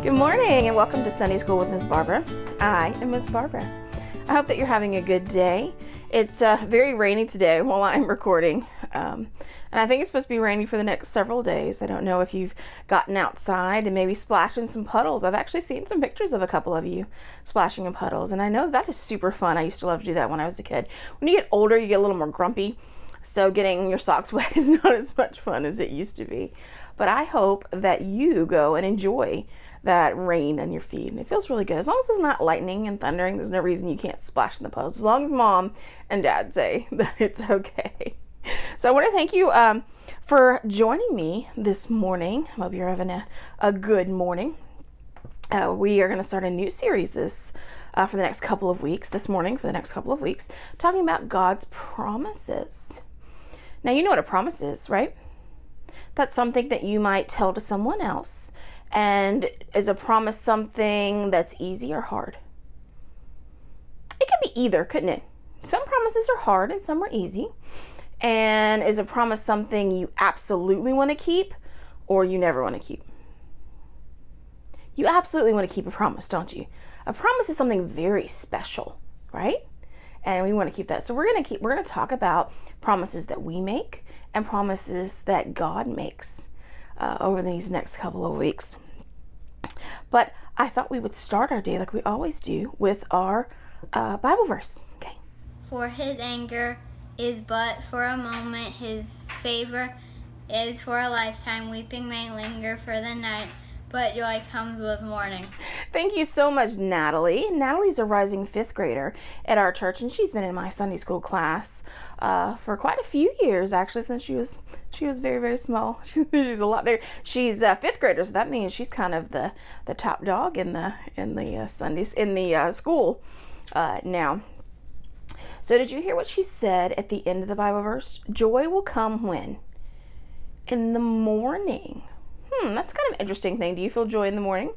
Good morning and welcome to Sunday School with Miss Barbara. I am Miss Barbara. I hope that you're having a good day. It's very rainy today while I'm recording, and I think it's supposed to be rainy for the next several days. I don't know if you've gotten outside and maybe splashed in some puddles. I've actually seen some pictures of a couple of you splashing in puddles, and I know that is super fun. I used to love to do that when I was a kid. When you get older, you get a little more grumpy, so getting your socks wet is not as much fun as it used to be. But I hope that you go and enjoy that rain on your feet, and it feels really good. As long as it's not lightning and thundering, there's no reason you can't splash in the puddles, as long as mom and dad say that it's okay. So I want to thank you for joining me this morning. I hope you're having a good morning. We are going to start a new series for the next couple of weeks, this morning for the next couple of weeks, talking about God's promises. Now, you know what a promise is, right? That's something that you might tell to someone else. And is a promise something that's easy or hard? It could be either, couldn't it? Some promises are hard and some are easy. And is a promise something you absolutely want to keep or you never want to keep? You absolutely want to keep a promise, don't you? A promise is something very special, right? And we want to keep that. So we're going to talk about promises that we make and promises that God makes over these next couple of weeks. But I thought we would start our day like we always do with our Bible verse. Okay. For his anger is but for a moment, his favor is for a lifetime. Weeping may linger for the night, but joy comes with morning. Thank you so much, Natalie. Natalie's a rising fifth grader at our church, and she's been in my Sunday school class for quite a few years, actually, since she was very, very small. She's a lot bigger. She's a fifth grader, so that means she's kind of the top dog in the Sundays in the school now. So did you hear what she said at the end of the Bible verse? Joy will come when? In the morning. That's kind of an interesting thing. Do you feel joy in the morning?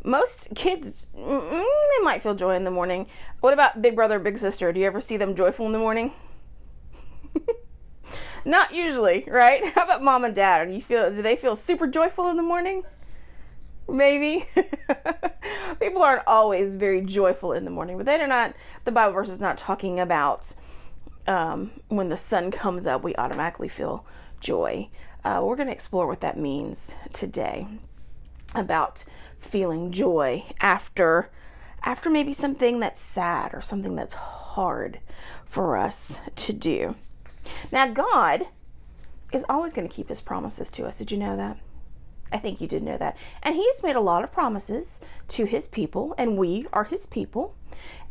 Most kids, they might feel joy in the morning. What about big brother, big sister? Do you ever see them joyful in the morning? Not usually, right? How about mom and dad? Do they feel super joyful in the morning? Maybe. People aren't always very joyful in the morning, but the Bible verse is not talking about when the sun comes up, we automatically feel joy. We're going to explore what that means today, about feeling joy after maybe something that's sad or something that's hard for us to do. Now, God is always going to keep his promises to us. Did you know that? I think you did know that. And he's made a lot of promises to his people, and we are his people.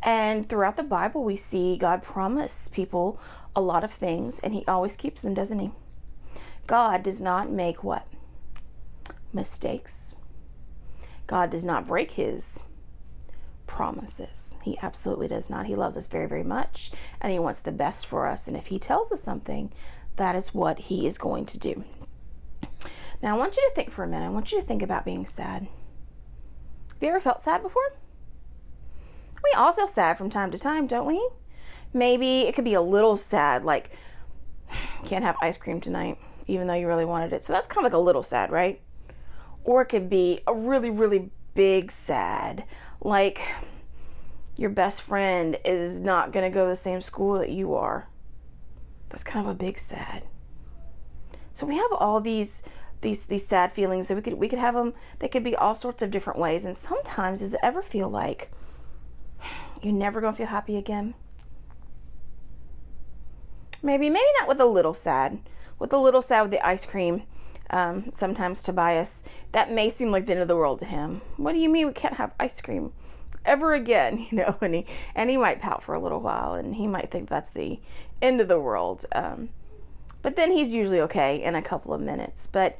And throughout the Bible, we see God promise people a lot of things, and he always keeps them, doesn't he? God does not make what? Mistakes. God does not break his promises. He absolutely does not. He loves us very, very much, and he wants the best for us. And if he tells us something, that is what he is going to do. Now, I want you to think for a minute. I want you to think about being sad. Have you ever felt sad before? We all feel sad from time to time, don't we? Maybe it could be a little sad, like, can't have ice cream tonight, even though you really wanted it. So that's kind of like a little sad, right? Or it could be a really, really big sad, like your best friend is not going to go to the same school that you are. That's kind of a big sad. So we have all these sad feelings that we could have them. They could be all sorts of different ways. And sometimes, does it ever feel like you're never going to feel happy again? Maybe not with a little sad. With a little sad with the ice cream, sometimes Tobias, that may seem like the end of the world to him. What do you mean we can't have ice cream ever again? You know, and he might pout for a little while, and he might think that's the end of the world. But then he's usually okay in a couple of minutes. But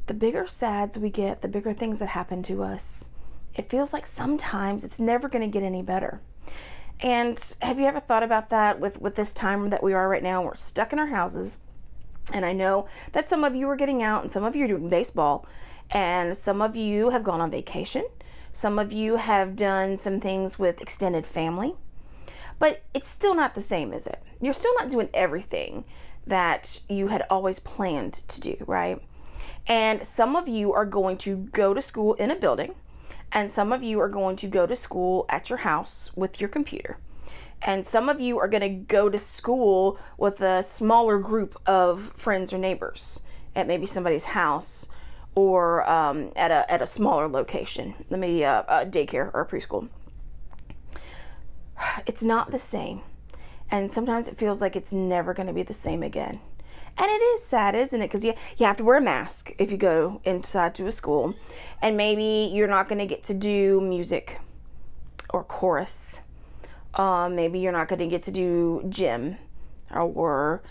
the bigger sads we get, the bigger things that happen to us, it feels like sometimes it's never going to get any better. And have you ever thought about that with this time that we are right now? We're stuck in our houses. And I know that some of you are getting out and some of you are doing baseball. And some of you have gone on vacation. Some of you have done some things with extended family. But it's still not the same, is it? You're still not doing everything that you had always planned to do, right? And some of you are going to go to school in a building, and some of you are going to go to school at your house with your computer. And some of you are going to go to school with a smaller group of friends or neighbors at maybe somebody's house, or at a smaller location, maybe a daycare or a preschool. It's not the same. And sometimes it feels like it's never going to be the same again. And it is sad, isn't it? Because you have to wear a mask if you go inside to a school. And maybe you're not going to get to do music or chorus. Maybe you're not going to get to do gym or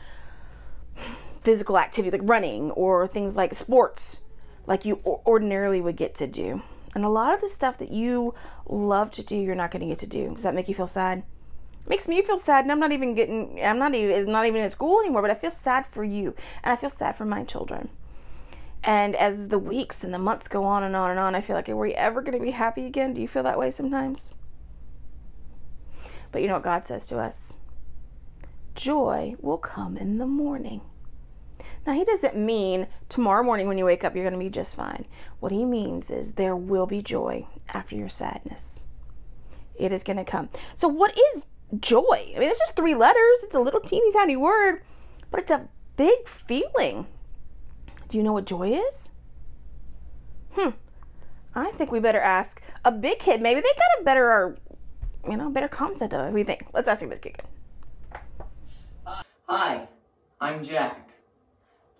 physical activity like running or things like sports like you ordinarily would get to do. And a lot of the stuff that you love to do, you're not going to get to do. Does that make you feel sad? It makes me feel sad, and it's not even in school anymore, but I feel sad for you, and I feel sad for my children. And as the weeks and the months go on and on and on, I feel like, were you ever going to be happy again? Do you feel that way sometimes? But you know what God says to us? Joy will come in the morning. Now, he doesn't mean tomorrow morning when you wake up, you're going to be just fine. What he means is there will be joy after your sadness. It is going to come. So what is joy? I mean, it's just 3 letters. It's a little teeny tiny word, but it's a big feeling. Do you know what joy is? I think we better ask a big kid. Maybe they got a better concept of it. What do you think? Let's ask a big kid. Hi, I'm Jack.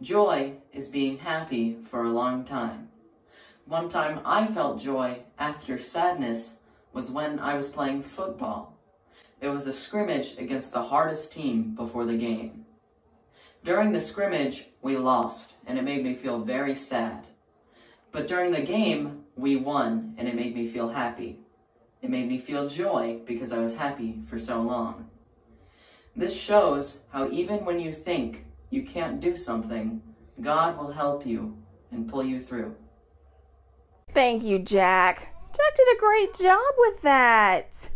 Joy is being happy for a long time. One time I felt joy after sadness was when I was playing football. It was a scrimmage against the hardest team before the game. During the scrimmage, we lost, and it made me feel very sad. But during the game, we won, and it made me feel happy. It made me feel joy because I was happy for so long. This shows how even when you think you can't do something, God will help you and pull you through. Thank you, Jack. Jack did a great job with that.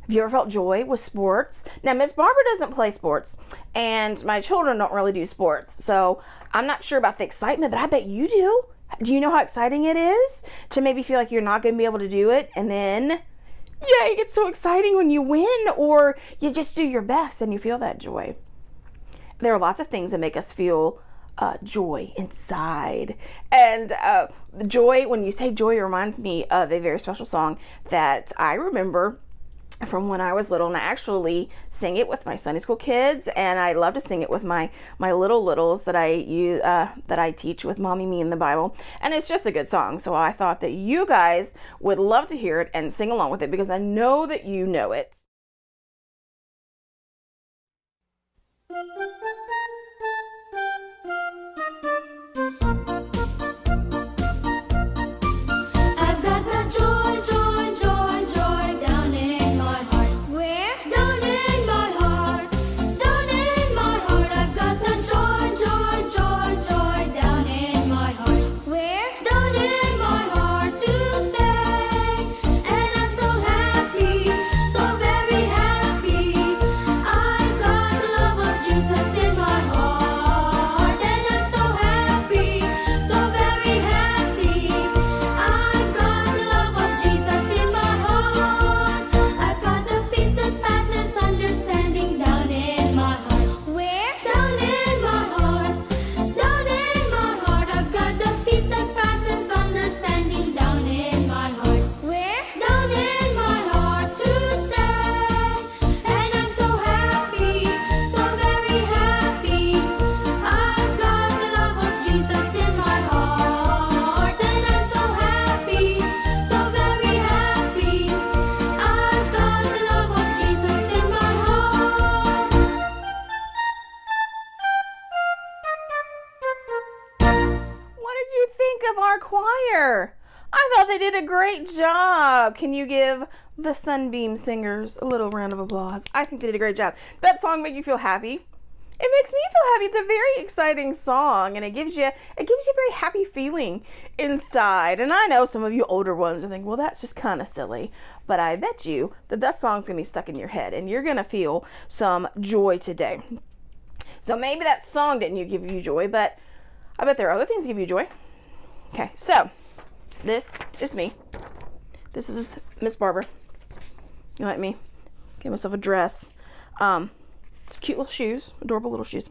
Have you ever felt joy with sports? Now, Miss Barbara doesn't play sports, and my children don't really do sports, so I'm not sure about the excitement, but I bet you do. Do you know how exciting it is to maybe feel like you're not going to be able to do it, and then, yeah, it gets so exciting when you win, or you just do your best and you feel that joy. There are lots of things that make us feel joy inside. And joy, when you say joy, it reminds me of a very special song that I remember from when I was little, and I actually sing it with my Sunday school kids, and I love to sing it with my littles that I teach with Mommy Me in the Bible. And it's just a good song, so I thought that you guys would love to hear it and sing along with it, because I know that you know it. Choir. I thought they did a great job. Can you give the Sunbeam Singers a little round of applause? I think they did a great job. That song make you feel happy? It makes me feel happy. It's a very exciting song, and it gives you a very happy feeling inside. And I know some of you older ones will think, well, that's just kind of silly. But I bet you that song's going to be stuck in your head, and you're going to feel some joy today. So maybe that song didn't give you joy, but I bet there are other things that give you joy. Okay, so this is me. This is Miss Barbara. You like me? Get myself a dress. Cute little shoes, adorable little shoes.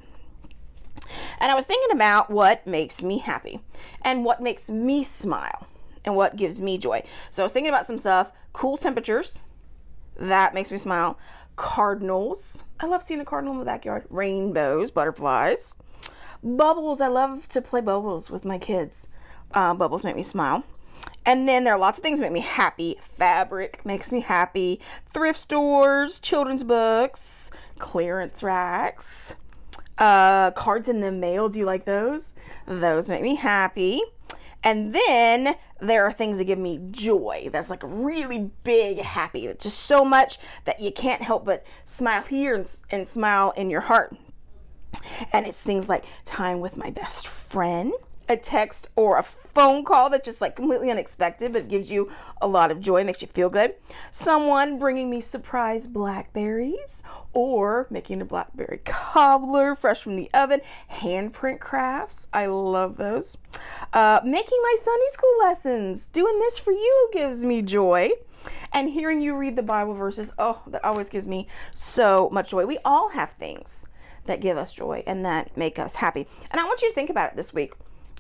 And I was thinking about what makes me happy and what makes me smile and what gives me joy. So I was thinking about some stuff. Cool temperatures, that makes me smile. Cardinals, I love seeing a cardinal in the backyard. Rainbows, butterflies. Bubbles, I love to play bubbles with my kids. Bubbles make me smile. And then there are lots of things that make me happy. Fabric makes me happy. Thrift stores, children's books, clearance racks, cards in the mail. Do you like those? Those make me happy. And then there are things that give me joy. That's like really big happy. It's just so much that you can't help but smile here and smile in your heart. And it's things like time with my best friend, a text or a phone call that's just like completely unexpected but gives you a lot of joy, makes you feel good. Someone bringing me surprise blackberries or making a blackberry cobbler fresh from the oven. Handprint crafts, I love those. Making my Sunday school lessons, doing this for you gives me joy. And hearing you read the Bible verses, oh, that always gives me so much joy. We all have things that give us joy and that make us happy. And I want you to think about it this week.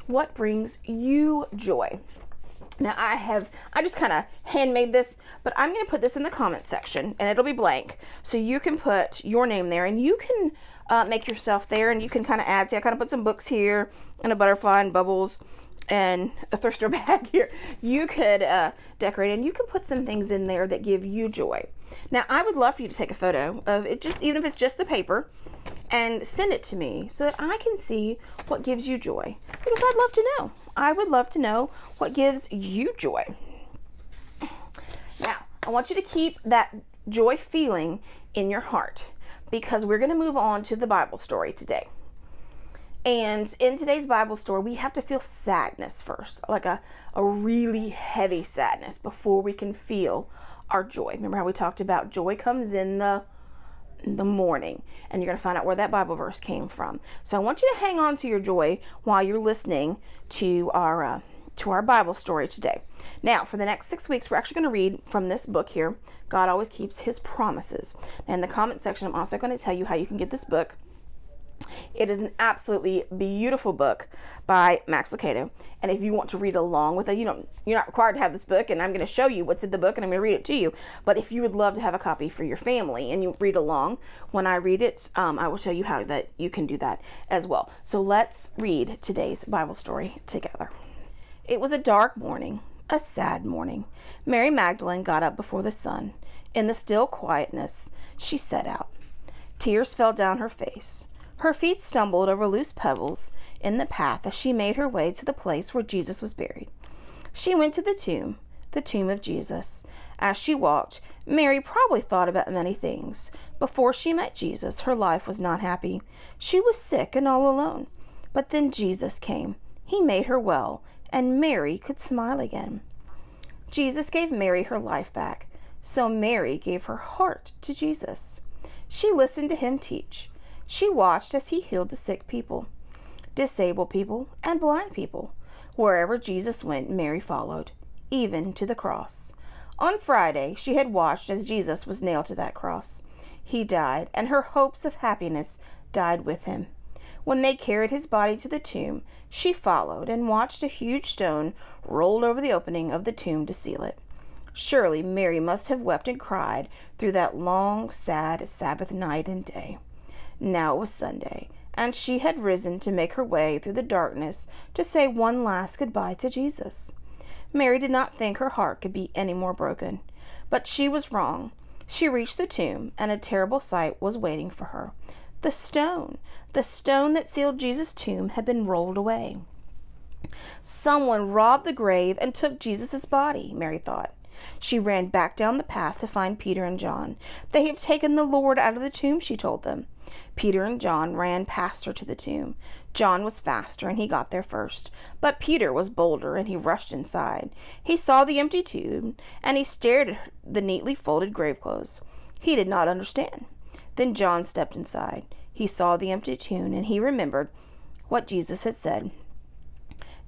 What brings you joy? Now I just kind of handmade this, but I'm going to put this in the comment section and it'll be blank. So you can put your name there and you can make yourself there and you can kind of add. See, I kind of put some books here and a butterfly and bubbles and a thrift store bag here. You could decorate and you can put some things in there that give you joy. Now I would love for you to take a photo of it, just even if it's just the paper, and send it to me so that I can see what gives you joy, because I'd love to know. I would love to know what gives you joy. Now, I want you to keep that joy feeling in your heart, because we're going to move on to the Bible story today. And in today's Bible story, we have to feel sadness first, like a really heavy sadness before we can feel our joy. Remember how we talked about joy comes in the morning, and you're going to find out where that Bible verse came from. So I want you to hang on to your joy while you're listening to our Bible story today. Now, for the next 6 weeks, we're actually going to read from this book here, God Always Keeps His Promises. And in the comment section, I'm also going to tell you how you can get this book. It is an absolutely beautiful book by Max Lucado. And if you want to read along with it, you're not required to have this book, and I'm going to show you what's in the book and I'm going to read it to you. But if you would love to have a copy for your family and you read along when I read it, I will show you how that you can do that as well. So let's read today's Bible story together. It was a dark morning, a sad morning. Mary Magdalene got up before the sun. In the still quietness, she set out. Tears fell down her face. Her feet stumbled over loose pebbles in the path as she made her way to the place where Jesus was buried. She went to the tomb of Jesus. As she walked, Mary probably thought about many things. Before she met Jesus, her life was not happy. She was sick and all alone. But then Jesus came. He made her well, and Mary could smile again. Jesus gave Mary her life back, so Mary gave her heart to Jesus. She listened to him teach. She watched as he healed the sick people, disabled people, and blind people. Wherever Jesus went, Mary followed, even to the cross. On Friday, she had watched as Jesus was nailed to that cross. He died, and her hopes of happiness died with him. When they carried his body to the tomb, she followed and watched a huge stone rolled over the opening of the tomb to seal it. Surely Mary must have wept and cried through that long, sad Sabbath night and day. Now it was Sunday, and she had risen to make her way through the darkness to say one last goodbye to Jesus. Mary did not think her heart could be any more broken, but she was wrong. She reached the tomb, and a terrible sight was waiting for her. The stone that sealed Jesus' tomb had been rolled away. Someone robbed the grave and took Jesus' body, Mary thought. She ran back down the path to find Peter and John. They have taken the Lord out of the tomb, she told them. Peter and John ran past her to the tomb. John was faster, and he got there first. But Peter was bolder, and he rushed inside. He saw the empty tomb, and he stared at the neatly folded grave clothes. He did not understand. Then John stepped inside. He saw the empty tomb, and he remembered what Jesus had said.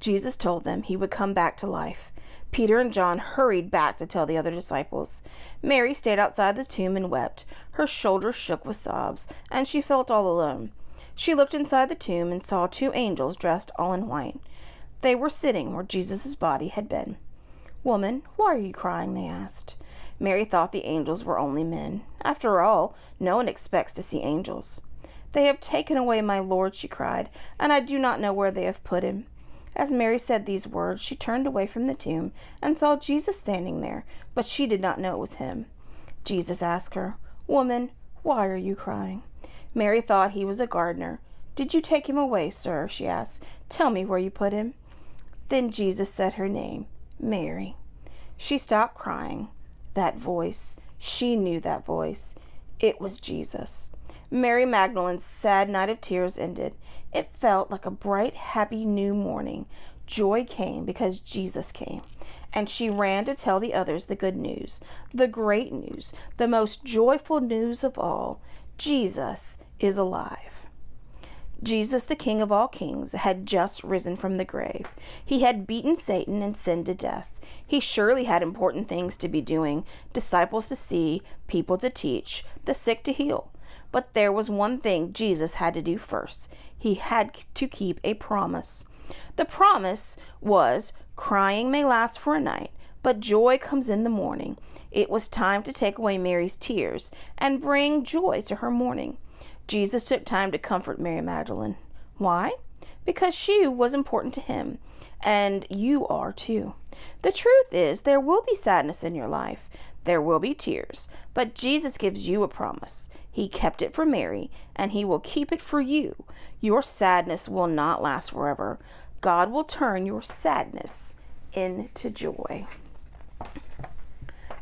Jesus told them he would come back to life. Peter and John hurried back to tell the other disciples. Mary stayed outside the tomb and wept. Her shoulders shook with sobs, and she felt all alone. She looked inside the tomb and saw 2 angels dressed all in white. They were sitting where Jesus' body had been. "Woman, why are you crying?" they asked. Mary thought the angels were only men. After all, no one expects to see angels. "They have taken away my Lord," she cried, "and I do not know where they have put him." As Mary said these words, she turned away from the tomb and saw Jesus standing there, but she did not know it was him. Jesus asked her, "Woman, why are you crying?" Mary thought he was a gardener. "Did you take him away, sir?" she asked. "Tell me where you put him." Then Jesus said her name, Mary. She stopped crying. That voice, she knew that voice. It was Jesus. Mary Magdalene's sad night of tears ended. It felt like a bright, happy new morning. Joy came because Jesus came. And she ran to tell the others the good news, the great news, the most joyful news of all. Jesus is alive. Jesus, the King of all kings, had just risen from the grave. He had beaten Satan and sin to death. He surely had important things to be doing, disciples to see, people to teach, the sick to heal. But there was one thing Jesus had to do first. He had to keep a promise. The promise was, crying may last for a night, but joy comes in the morning. It was time to take away Mary's tears and bring joy to her mourning. Jesus took time to comfort Mary Magdalene. Why? Because she was important to him, and you are too. The truth is, there will be sadness in your life. There will be tears, but Jesus gives you a promise. He kept it for Mary, and he will keep it for you. Your sadness will not last forever. God will turn your sadness into joy.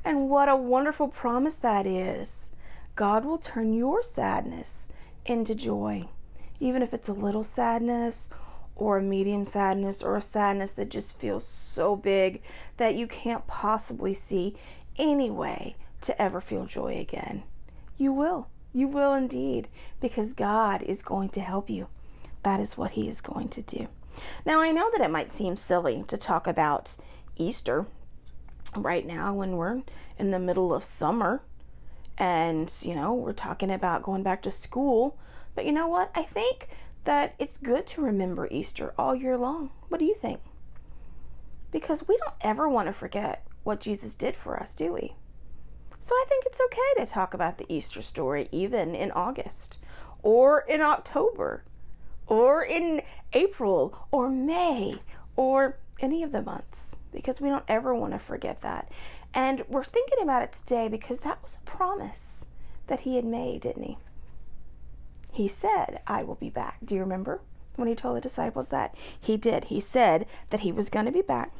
And what a wonderful promise that is. God will turn your sadness into joy, even if it's a little sadness or a medium sadness or a sadness that just feels so big that you can't possibly see any way to ever feel joy again. You will indeed, because God is going to help you. That is what he is going to do. Now, I know that it might seem silly to talk about Easter right now when we're in the middle of summer and, we're talking about going back to school. But you know what? I think that it's good to remember Easter all year long. What do you think? Because we don't ever want to forget what Jesus did for us, do we? So I think it's okay to talk about the Easter story even in August or in October or in April or May or any of the months, because we don't ever want to forget that. And we're thinking about it today because that was a promise that he had made, didn't he? He said, "I will be back." Do you remember when he told the disciples that? He did. He said that he was going to be back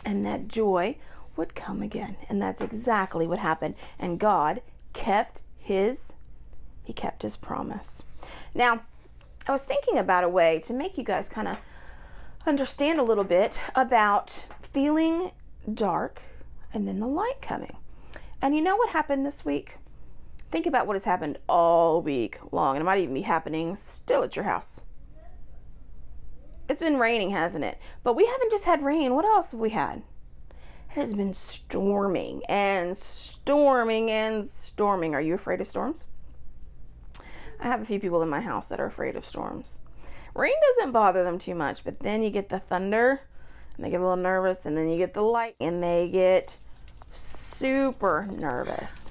and that joy would come again. And that's exactly what happened. And God kept his promise. Now, I was thinking about a way to make you guys kind of understand a little bit about feeling dark and then the light coming. And you know what happened this week? Think about what has happened all week long, and it might even be happening still at your house. It's been raining, hasn't it? But we haven't just had rain. What else have we had? It has been storming and storming and storming. Are you afraid of storms? I have a few people in my house that are afraid of storms. Rain doesn't bother them too much, but then you get the thunder and they get a little nervous, and then you get the light and they get super nervous.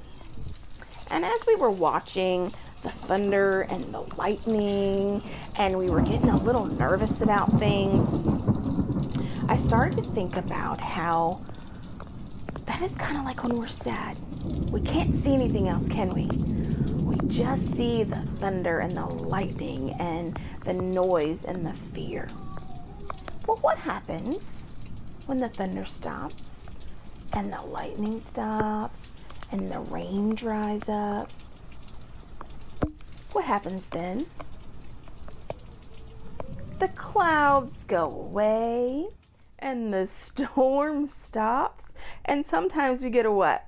And as we were watching the thunder and the lightning and we were getting a little nervous about things, I started to think about how that is kind of like when we're sad. We can't see anything else, can we? We just see the thunder and the lightning and the noise and the fear. Well, what happens when the thunder stops and the lightning stops and the rain dries up? What happens then? The clouds go away and the storm stops, and sometimes we get a what?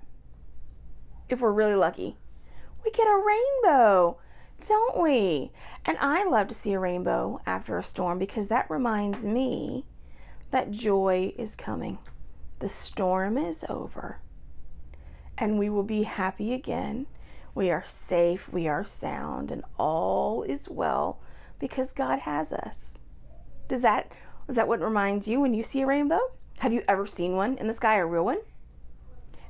If we're really lucky, we get a rainbow, don't we? And I love to see a rainbow after a storm because that reminds me that joy is coming. The storm is over, and we will be happy again. We are safe, we are sound, and all is well because God has us. Is that what reminds you when you see a rainbow? Have you ever seen one in the sky, a real one?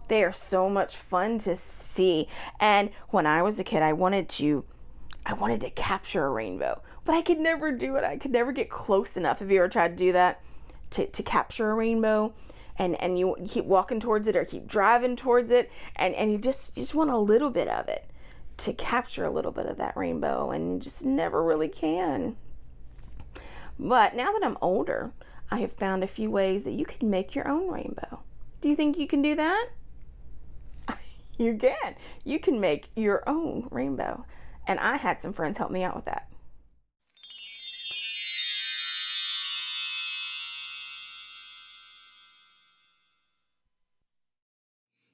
They are so much fun to see. And when I was a kid, I wanted to capture a rainbow, but I could never do it. I could never get close enough. Have you ever tried to do that? To capture a rainbow? And you keep walking towards it or keep driving towards it, and you just want a little bit of it, to capture a little bit of that rainbow, and you just never really can. But now that I'm older, I have found a few ways that you can make your own rainbow. Do you think you can do that? You can. You can make your own rainbow. And I had some friends help me out with that.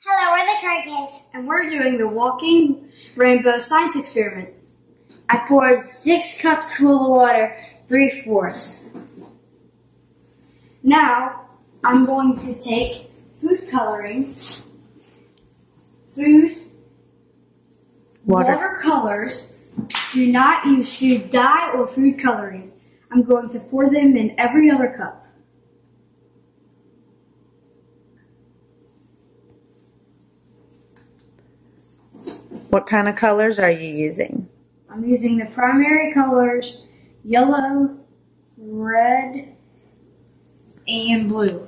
Hello, we're the Curry Kids. And we're doing the walking rainbow science experiment. I poured 6 cups full of water, 3/4. Now, I'm going to take food coloring, watercolors. Do not use food dye or food coloring. I'm going to pour them in every other cup. What kind of colors are you using? I'm using the primary colors, yellow, red, and blue.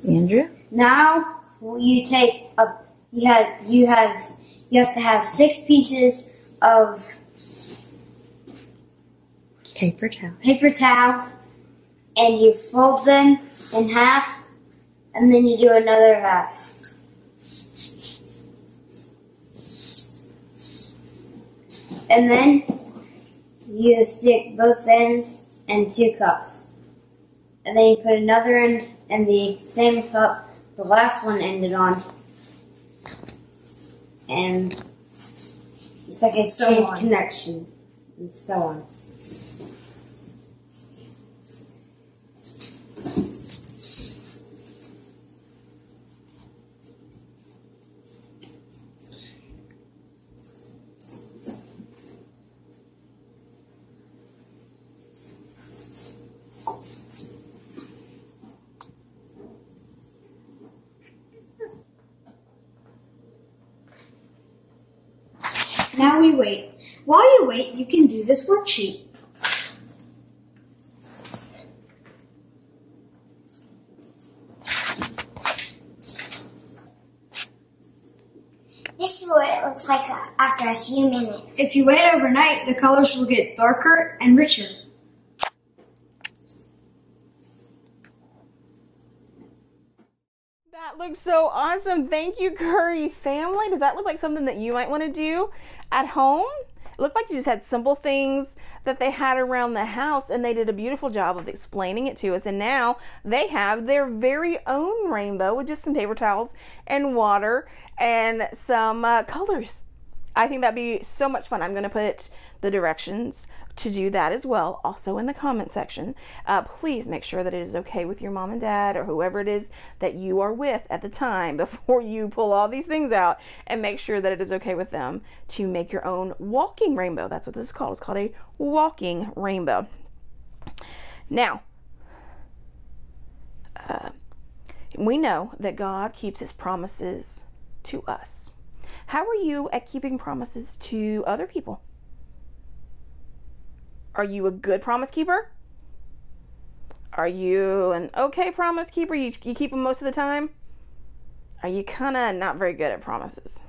Andrea? Now you have to have 6 pieces of Paper towels, and you fold them in half, and then you do another half. And then you stick both ends in 2 cups. And then you put another end in the same cup the last one ended on. And it's like a chain connection, and so on. Now we wait. While you wait, you can do this worksheet. This is what it looks like after a few minutes. If you wait overnight, the colors will get darker and richer. That looks so awesome. Thank you, Curry family. Does that look like something that you might want to do at home? It looked like you just had simple things that they had around the house, and they did a beautiful job of explaining it to us. And now they have their very own rainbow with just some paper towels and water and some colors. I think that'd be so much fun. I'm going to put the directions to do that as well also in the comment section. Please make sure that it is okay with your mom and dad or whoever it is that you are with at the time before you pull all these things out, and make sure that it is okay with them to make your own walking rainbow. That's what this is called. It's called a walking rainbow. Now, we know that God keeps his promises to us. How are you at keeping promises to other people? Are you a good promise keeper? Are you an okay promise keeper? You keep them most of the time? Are you kind of not very good at promises?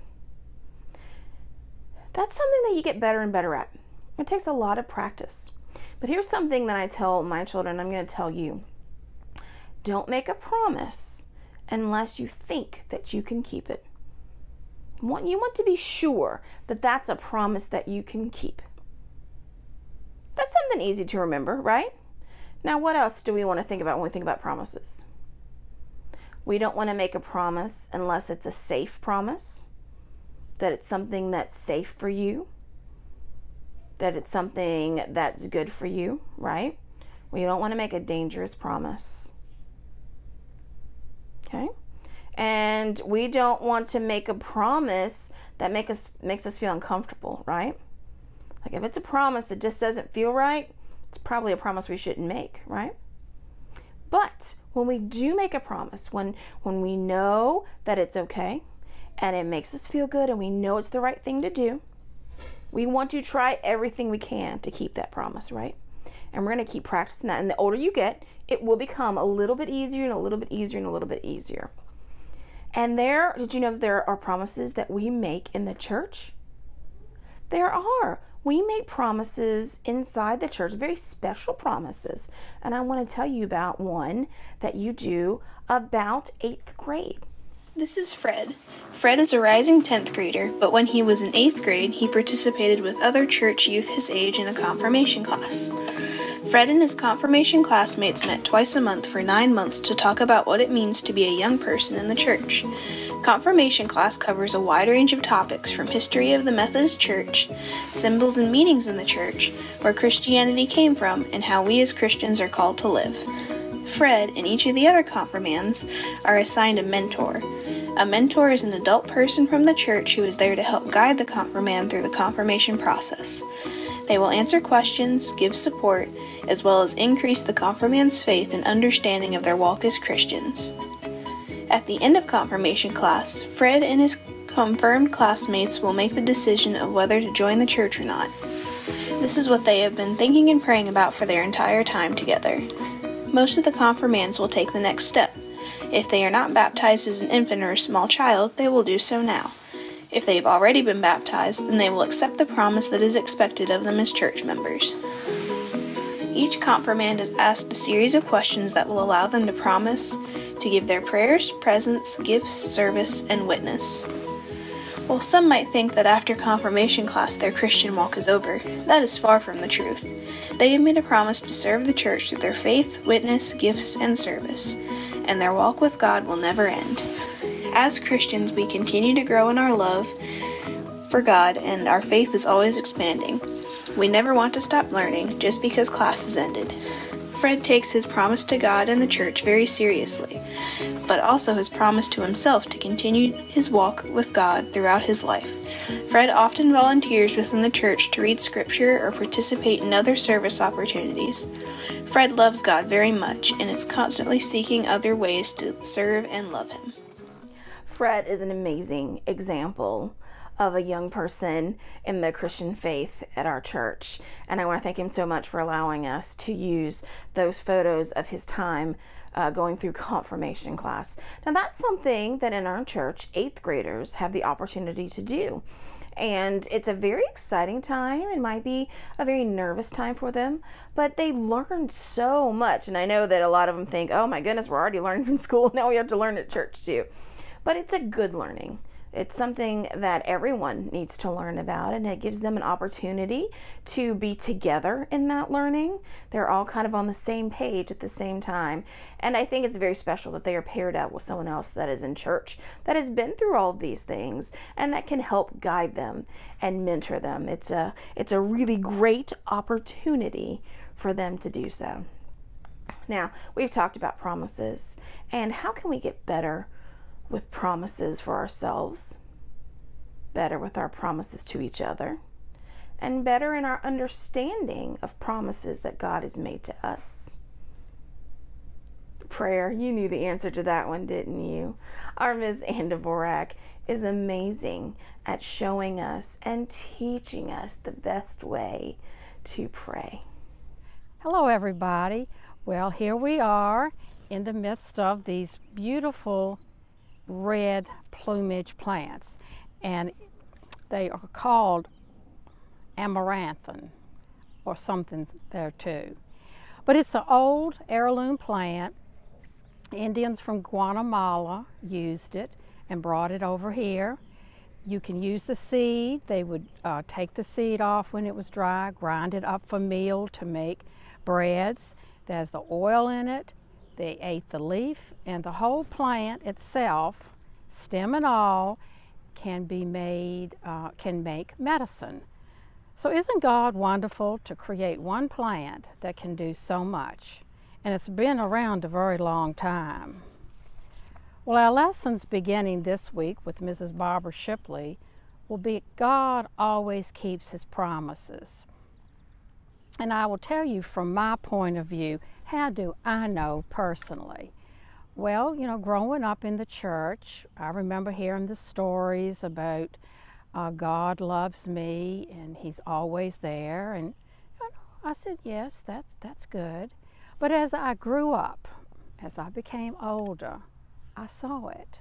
That's something that you get better and better at. It takes a lot of practice. But here's something that I tell my children, I'm going to tell you. Don't make a promise unless you think that you can keep it. You want to be sure that that's a promise that you can keep. That's something easy to remember, right? Now, what else do we want to think about when we think about promises? We don't want to make a promise unless it's a safe promise. that it's something that's safe for you, that it's something that's good for you, right? We don't want to make a dangerous promise. Okay? And we don't want to make a promise that makes us feel uncomfortable, right? Like if it's a promise that just doesn't feel right, it's probably a promise we shouldn't make, right? But when we do make a promise, when we know that it's okay and it makes us feel good and we know it's the right thing to do, we want to try everything we can to keep that promise, right? And we're going to keep practicing that. And the older you get, it will become a little bit easier and a little bit easier and a little bit easier. And did you know there are promises that we make in the church? There are. We make promises inside the church, very special promises. And I want to tell you about one that you do about 8th grade. This is Fred. Fred is a rising 10th grader, but when he was in 8th grade, he participated with other church youth his age in a confirmation class. Fred and his confirmation classmates met twice a month for 9 months to talk about what it means to be a young person in the church. Confirmation class covers a wide range of topics from history of the Methodist Church, symbols and meanings in the church, where Christianity came from, and how we as Christians are called to live. Fred and each of the other confirmands are assigned a mentor. A mentor is an adult person from the church who is there to help guide the confirmand through the confirmation process. They will answer questions, give support, as well as increase the confirmand's faith and understanding of their walk as Christians. At the end of confirmation class, Fred and his confirmed classmates will make the decision of whether to join the church or not. This is what they have been thinking and praying about for their entire time together. Most of the confirmands will take the next step. If they are not baptized as an infant or a small child, they will do so now. If they have already been baptized, then they will accept the promise that is expected of them as church members. Each confirmand is asked a series of questions that will allow them to promise to give their prayers, presents, gifts, service, and witness. While some might think that after confirmation class their Christian walk is over, that is far from the truth. They have made a promise to serve the church through their faith, witness, gifts, and service, and their walk with God will never end. As Christians, we continue to grow in our love for God, and our faith is always expanding. We never want to stop learning just because class has ended. Fred takes his promise to God and the church very seriously, but also his promise to himself to continue his walk with God throughout his life. Fred often volunteers within the church to read scripture or participate in other service opportunities. Fred loves God very much and is constantly seeking other ways to serve and love him. Fred is an amazing example of a young person in the Christian faith at our church. And I want to thank him so much for allowing us to use those photos of his time going through confirmation class. Now that's something that in our church, 8th graders have the opportunity to do. And it's a very exciting time. It might be a very nervous time for them, but they learn so much. And I know that a lot of them think, oh my goodness, we're already learning in school. Now we have to learn at church too. But it's a good learning. It's something that everyone needs to learn about, and it gives them an opportunity to be together in that learning. They're all kind of on the same page at the same time. And I think it's very special that they are paired up with someone else that is in church, that has been through all of these things, and that can help guide them and mentor them. It's a really great opportunity for them to do so. Now, we've talked about promises, and how can we get better with promises for ourselves, better with our promises to each other, and better in our understanding of promises that God has made to us. Prayer, you knew the answer to that one, didn't you? Our Ms. Ann Dvorak is amazing at showing us and teaching us the best way to pray. Hello everybody. Well, here we are in the midst of these beautiful red plumage plants, and they are called amaranthine or something there too. But it's an old heirloom plant. Indians from Guatemala used it and brought it over here. You can use the seed. They would take the seed off when it was dry, grind it up for meal to make breads. There's the oil in it. They ate the leaf, and the whole plant itself, stem and all, can make medicine. So isn't God wonderful to create one plant that can do so much? And it's been around a very long time. Well, our lessons beginning this week with Mrs. Barbara Shipley will be God always keeps his promises. And I will tell you from my point of view, how do I know personally? Well, you know, growing up in the church, I remember hearing the stories about God loves me and he's always there. And I said, yes, that's good. But as I grew up, as I became older, I saw it.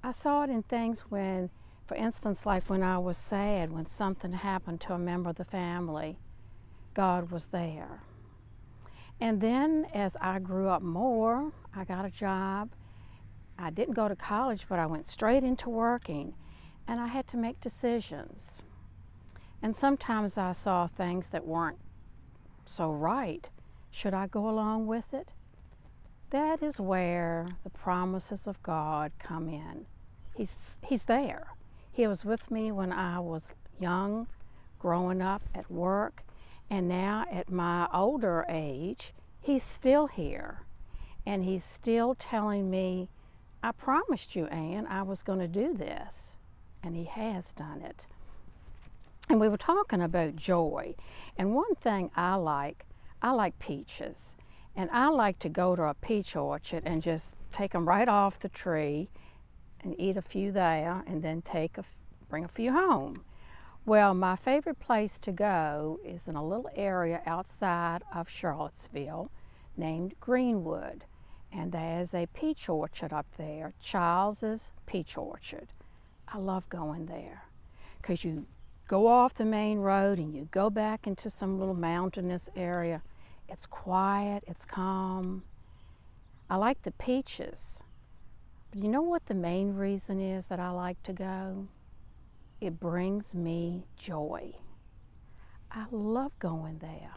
I saw it in things when, for instance, like when I was sad, when something happened to a member of the family, God was there. And then as I grew up more, I got a job. I didn't go to college, but I went straight into working. And I had to make decisions. And sometimes I saw things that weren't so right. Should I go along with it? That is where the promises of God come in. He's there. He was with me when I was young, growing up at work, and now at my older age, he's still here. And he's still telling me, I promised you, Ann, I was going to do this. And he has done it. And we were talking about joy. And one thing I like peaches. And I like to go to a peach orchard and just take them right off the tree and eat a few there and then bring a few home. Well, my favorite place to go is in a little area outside of Charlottesville named Greenwood. And there's a peach orchard up there, Charles's Peach Orchard. I love going there because you go off the main road and you go back into some little mountainous area. It's quiet, it's calm. I like the peaches. But you know what the main reason is that I like to go? It brings me joy. I love going there.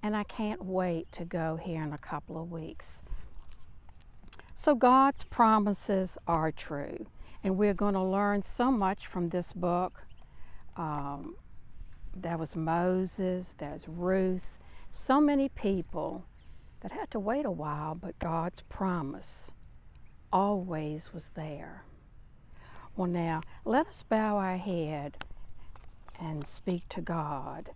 And I can't wait to go here in a couple of weeks. So God's promises are true. And we're going to learn so much from this book. There was Moses, there's Ruth, so many people that had to wait a while, but God's promise always was there. Well, now, let us bow our head and speak to God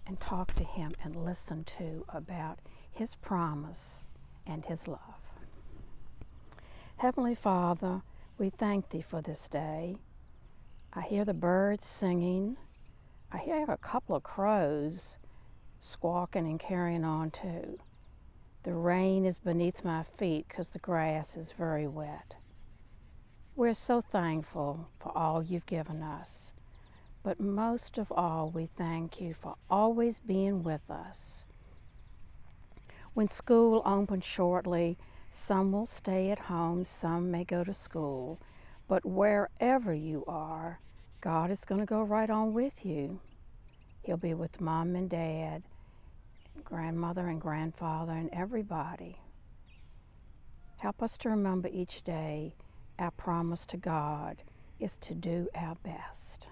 and talk to him and listen to about his promise and his love. Heavenly Father, we thank thee for this day. I hear the birds singing. I hear a couple of crows squawking and carrying on too. The rain is beneath my feet because the grass is very wet. We're so thankful for all you've given us. But most of all, we thank you for always being with us. When school opens shortly, some will stay at home, some may go to school. But wherever you are, God is going to go right on with you. He'll be with Mom and Dad, grandmother and grandfather, and everybody. Help us to remember each day our promise to God is to do our best.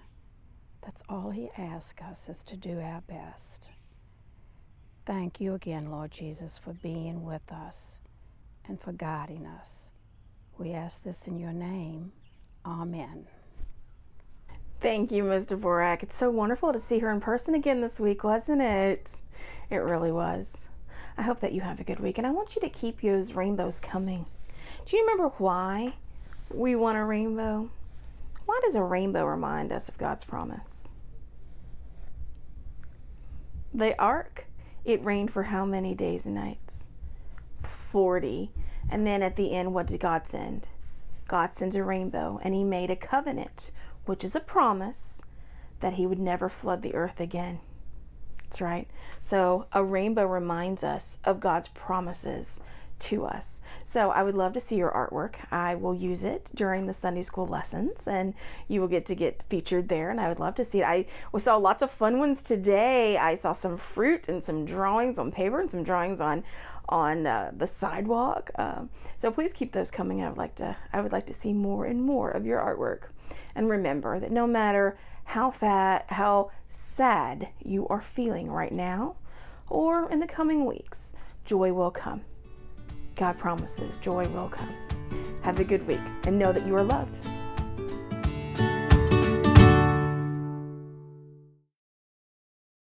That's all he asks us, is to do our best. Thank you again, Lord Jesus, for being with us and for guiding us. We ask this in your name. Amen. Thank you, Ms. Dvorak. It's so wonderful to see her in person again this week, wasn't it? It really was. I hope that you have a good week, and I want you to keep those rainbows coming. Do you remember why we want a rainbow? Why does a rainbow remind us of God's promise? The ark, it rained for how many days and nights? 40. And then at the end, what did God send? God sends a rainbow, and he made a covenant, which is a promise that he would never flood the earth again. That's right. So a rainbow reminds us of God's promises to us. So I would love to see your artwork. I will use it during the Sunday school lessons, and you will get to get featured there, and I would love to see it. We saw lots of fun ones today. I saw some fruit and some drawings on paper and some drawings on the sidewalk. So please keep those coming. I would like to see more and more of your artwork. And remember that no matter how sad you are feeling right now or in the coming weeks, joy will come. God promises joy will come. Have a good week and know that you are loved.